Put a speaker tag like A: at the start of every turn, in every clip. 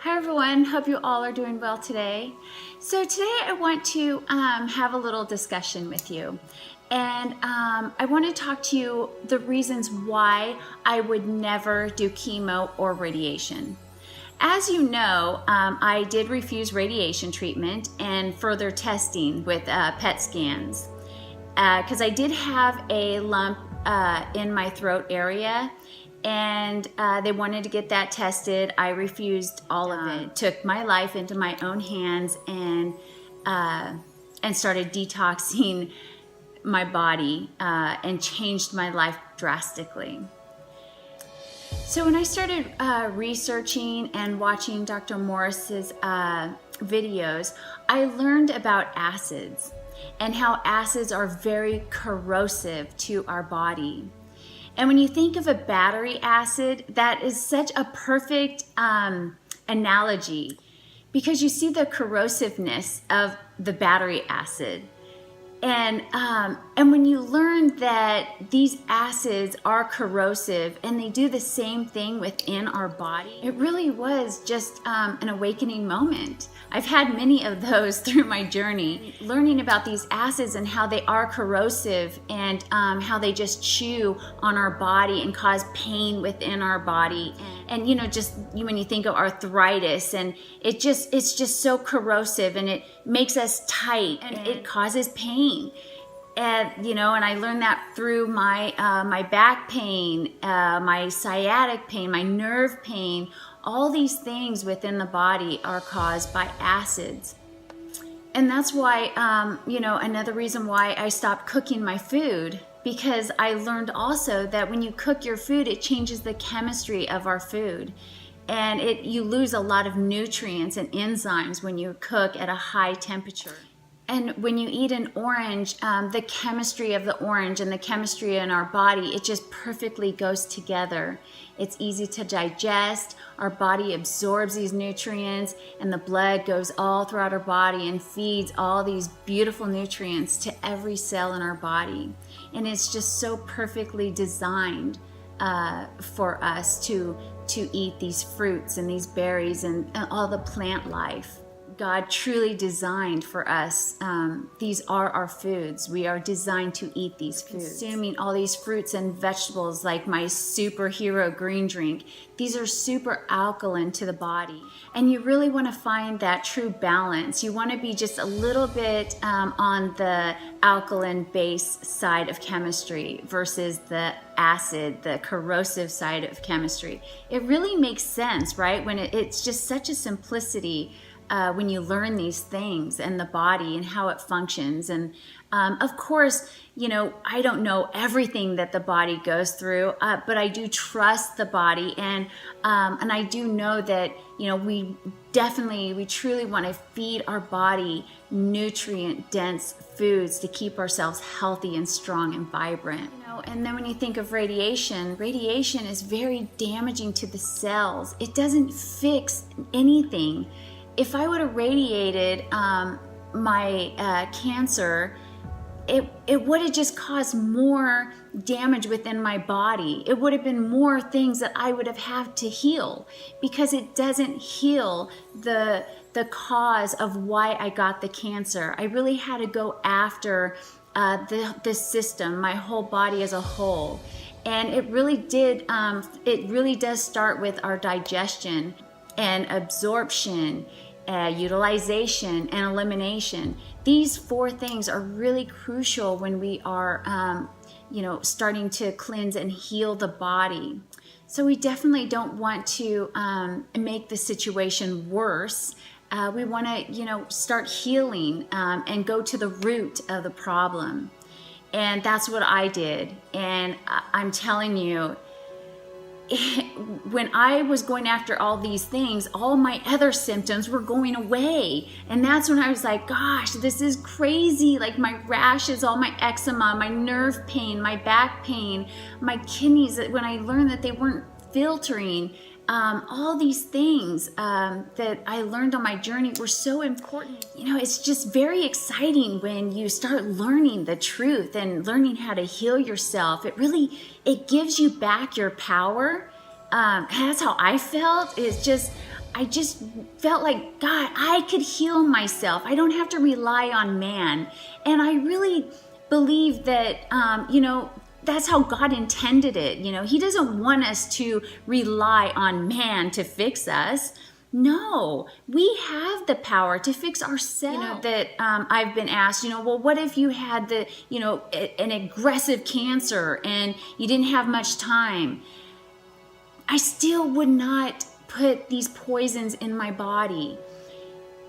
A: Hi everyone, hope you all are doing well today. So today I want to have a little discussion with you. And I want to talk to you the reasons why I would never do chemo or radiation. As you know, I did refuse radiation treatment and further testing with PET scans because I did have a lump in my throat area, and they wanted to get that tested. I refused all of it. Took my life into my own hands and started detoxing my body and changed my life drastically. So when I started researching and watching Dr. Morris's videos, I learned about acids and how acids are very corrosive to our body. And when you think of a battery acid, that is such a perfect analogy, because you see the corrosiveness of the battery acid. And when you learn that these acids are corrosive and they do the same thing within our body, it really was just an awakening moment. I've had many of those through my journey, learning about these acids and how they are corrosive and how they just chew on our body and cause pain within our body. And you know, just when you think of arthritis, and it's just so corrosive, and it makes us tight and it causes pain. And you know, and I learned that through my my back pain, my sciatic pain, my nerve pain. All these things within the body are caused by acids. And that's why, you know, another reason why I stopped cooking my food, because I learned also that when you cook your food, it changes the chemistry of our food. And you lose a lot of nutrients and enzymes when you cook at a high temperature. And when you eat an orange, the chemistry of the orange and the chemistry in our body, it just perfectly goes together. It's easy to digest. Our body absorbs these nutrients, and the blood goes all throughout our body and feeds all these beautiful nutrients to every cell in our body. And it's just so perfectly designed for us to eat these fruits and these berries and all the plant life. God truly designed for us. These are our foods. We are designed to eat these foods. Consuming all these fruits and vegetables, like my superhero green drink, these are super alkaline to the body. And you really want to find that true balance. You want to be just a little bit on the alkaline base side of chemistry versus the acid, the corrosive side of chemistry. It really makes sense, right? When it's just such a simplicity. When you learn these things and the body and how it functions. And of course, you know, I don't know everything that the body goes through, but I do trust the body, and I do know that, you know, we truly want to feed our body nutrient dense foods to keep ourselves healthy and strong and vibrant. You know, and then when you think of radiation is very damaging to the cells. It doesn't fix anything. If I would have radiated my cancer, it would have just caused more damage within my body. It would have been more things that I would have had to heal, because it doesn't heal the cause of why I got the cancer. I really had to go after the system, my whole body as a whole. And it really does start with our digestion and absorption, utilization, and elimination. These four things are really crucial when we are, you know, starting to cleanse and heal the body. So we definitely don't want to make the situation worse. We want to, you know, start healing and go to the root of the problem. And that's what I did. And I'm telling you, when I was going after all these things, all my other symptoms were going away. And that's when I was like, gosh, this is crazy. Like my rashes, all my eczema, my nerve pain, my back pain, my kidneys, when I learned that they weren't filtering, all these things that I learned on my journey were so important. You know, it's just very exciting when you start learning the truth and learning how to heal yourself. It gives you back your power. That's how I felt. It's just, I just felt like, God, I could heal myself. I don't have to rely on man. And I really believe that, that's how God intended it. He doesn't want us to rely on man to fix us. No, we have the power to fix ourselves. That I've been asked, well, what if you had an aggressive cancer and you didn't have much time? I still would not put these poisons in my body.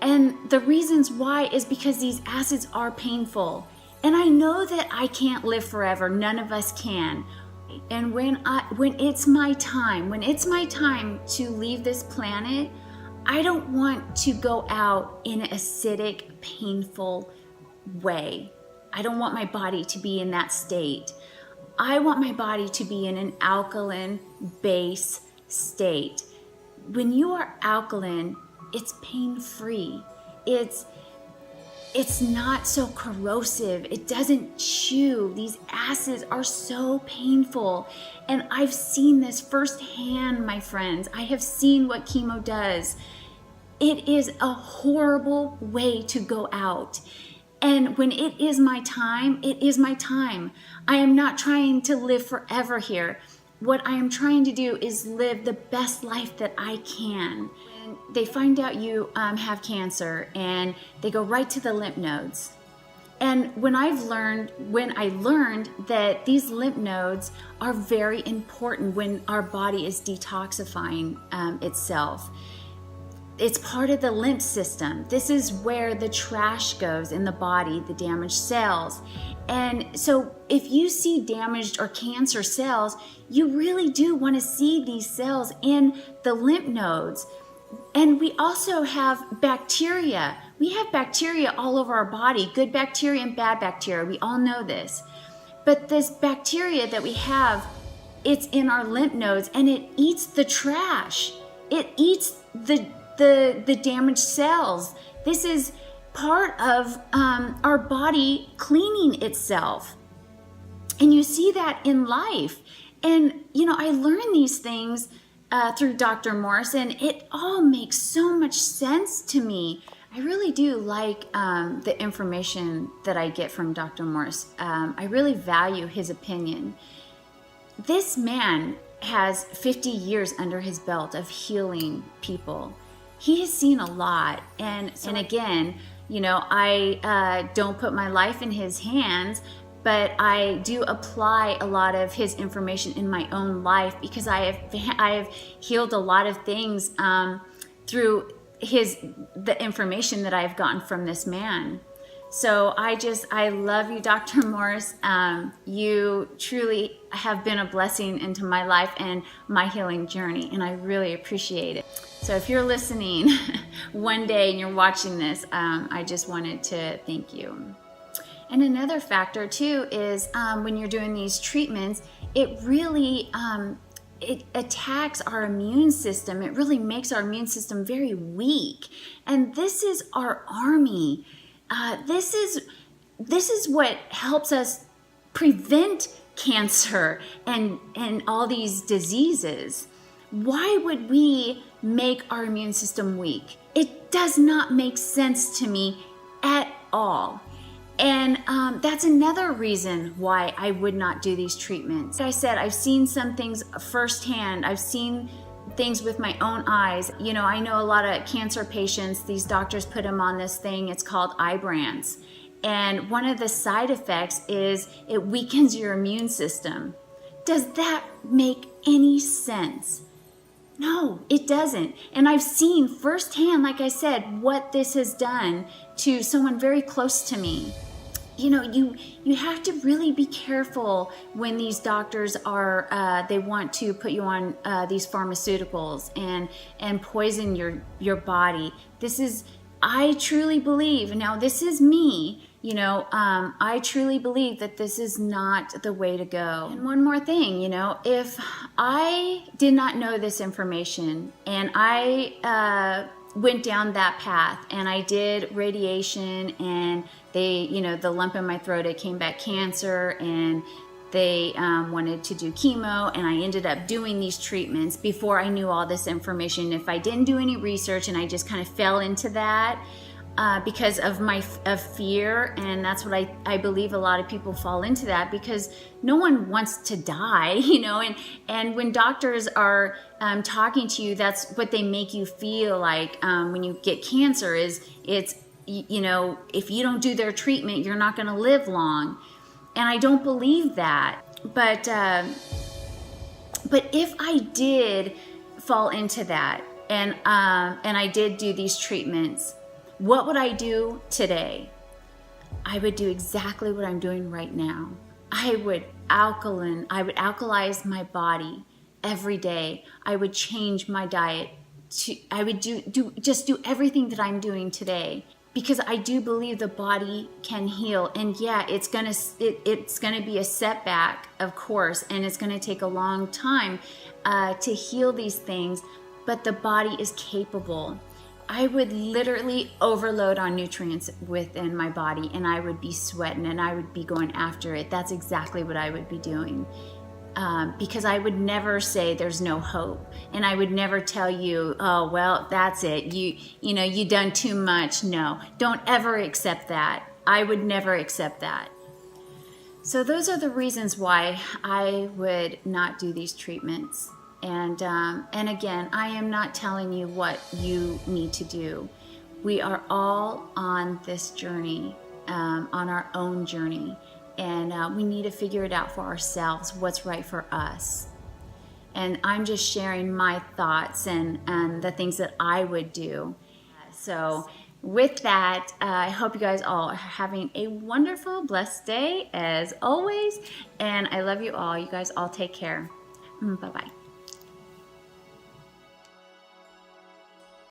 A: And the reasons why is because these acids are painful. And I know that I can't live forever. None of us can. And when it's my time to leave this planet, I don't want to go out in an acidic, painful way. I don't want my body to be in that state. I want my body to be in an alkaline base state. When you are alkaline, it's pain-free. It's not so corrosive. It doesn't chew. These acids are so painful. And I've seen this firsthand, my friends. I have seen what chemo does. It is a horrible way to go out. And when it is my time, it is my time. I am not trying to live forever here. What I am trying to do is live the best life that I can. When they find out you have cancer and they go right to the lymph nodes. And when I learned that these lymph nodes are very important when our body is detoxifying itself. It's part of the lymph system. This is where the trash goes in the body, the damaged cells. And so if you see damaged or cancer cells, you really do want to see these cells in the lymph nodes. And we also have bacteria. We have bacteria all over our body, good bacteria and bad bacteria. We all know this. But this bacteria that we have, it's in our lymph nodes and it eats the trash. It eats the damaged cells. This is part of our body cleaning itself. And you see that in life. And, I learned these things through Dr. Morse, and it all makes so much sense to me. I really do like the information that I get from Dr. Morse. I really value his opinion. This man has 50 years under his belt of healing people. He has seen a lot. And again, I don't put my life in his hands, but I do apply a lot of his information in my own life because I have healed a lot of things through the information that I've gotten from this man. So I love you, Dr. Morse. You truly have been a blessing into my life and my healing journey, and I really appreciate it. So if you're listening one day and you're watching this, I just wanted to thank you. And another factor too is when you're doing these treatments, it really it attacks our immune system. It really makes our immune system very weak. And this is our army. This is what helps us prevent cancer and all these diseases. Why would we make our immune system weak? It does not make sense to me at all. And that's another reason why I would not do these treatments. Like I said, I've seen some things firsthand. I've seen things with my own eyes. I know a lot of cancer patients, these doctors put them on this thing, it's called Ibrance. And one of the side effects is it weakens your immune system. Does that make any sense? No, it doesn't. And I've seen firsthand, like I said, what this has done to someone very close to me. You have to really be careful when these doctors are, they want to put you on these pharmaceuticals and poison your body. I truly believe, now this is me, I truly believe that this is not the way to go. And one more thing, if I did not know this information and I went down that path and I did radiation and the lump in my throat, it came back cancer, and they wanted to do chemo, and I ended up doing these treatments before I knew all this information. If I didn't do any research and I just kind of fell into that because of fear, and that's what I believe a lot of people fall into that, because no one wants to die, you know, and when doctors are talking to you, that's what they make you feel like when you get cancer is it's, you know, if you don't do their treatment, you're not going to live long. And I don't believe that. But if I did fall into that and I did do these treatments, what would I do today? I would do exactly what I'm doing right now. I would alkalize my body every day. I would change my diet. I would do everything that I'm doing today, because I do believe the body can heal. And yeah, it's gonna be a setback, of course, and it's gonna take a long time to heal these things, but the body is capable. I would literally overload on nutrients within my body, and I would be sweating and I would be going after it. That's exactly what I would be doing. Because I would never say there's no hope, and I would never tell you, oh well, that's it, you know, you done too much. No, don't ever accept that. I would never accept that. So those are the reasons why I would not do these treatments. And again, I am not telling you what you need to do. We are all on this journey, on our own journey. And we need to figure it out for ourselves, what's right for us. And I'm just sharing my thoughts and the things that I would do. So with that, I hope you guys all are having a wonderful, blessed day as always. And I love you all. You guys all take care. Bye-bye.